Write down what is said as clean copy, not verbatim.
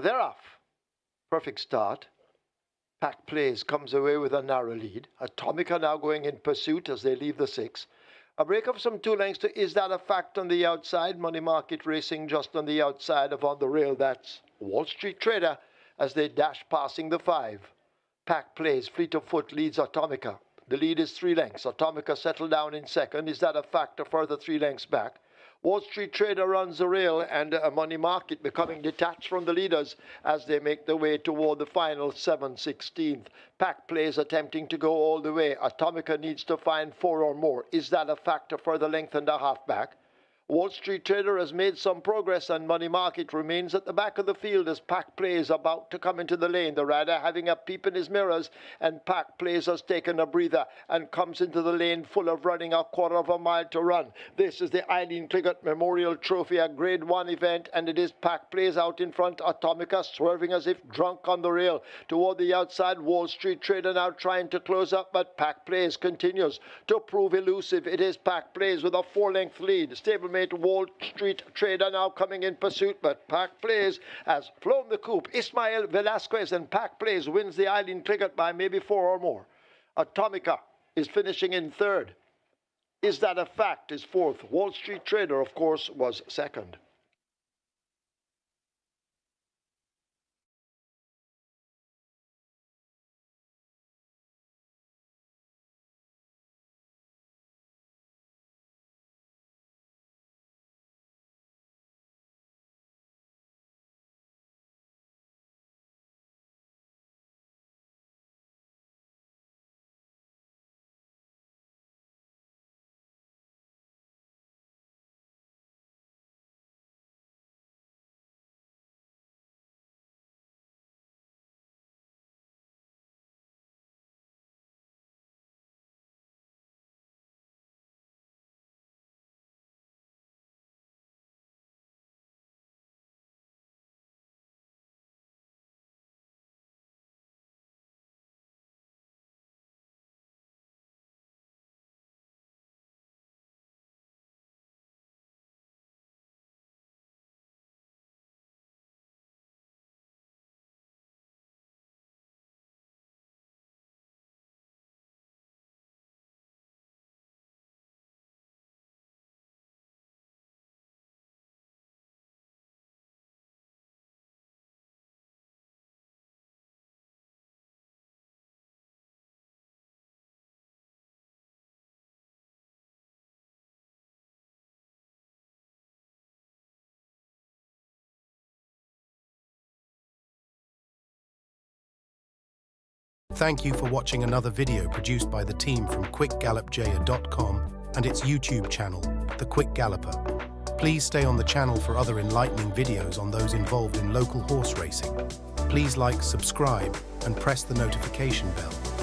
They're off. Perfect start. Pack Plays comes away with a narrow lead. Atomica now going in pursuit as they leave the 6. A break of some 2 lengths to Is That a Fact on the outside. Money Market Racing just on the outside of On the Rail. That's Wall Street Trader as they dash passing the 5. Pack Plays, fleet of foot, leads Atomica. The lead is 3 lengths. Atomica settled down in second. Is That a Fact? A further 3 lengths back. Wall Street Trader runs the rail, and Money Market becoming detached from the leaders as they make their way toward the final 7/16. Pack Plays attempting to go all the way. Atomica needs to find 4 or more. Is That a Fact? A further length and a half back. Wall Street Trader has made some progress, and Money Market remains at the back of the field as Pack Plays about to come into the lane. The rider having a peep in his mirrors, and Pack Plays has taken a breather and comes into the lane full of running, a quarter of a mile to run. This is the Eileen Cliggott Memorial Trophy, a Grade 1 event, and it is Pack Plays out in front. Atomica swerving as if drunk on the rail toward the outside. Wall Street Trader now trying to close up, but Pack Plays continues to prove elusive. It is Pack Plays with a 4-length lead. Stablemate Wall Street Trader now coming in pursuit, but Pack Plays has flown the coop. Ismael, Velasquez, and Pack Plays wins the Eileen Cliggott by maybe 4 or more. Atomica is finishing in 3rd. Is That a Fact? Is 4th. Wall Street Trader, of course, was 2nd. Thank you for watching another video produced by the team from QuickGallopJA.com and its YouTube channel, The Quick Galloper. Please stay on the channel for other enlightening videos on those involved in local horse racing. Please like, subscribe, and press the notification bell.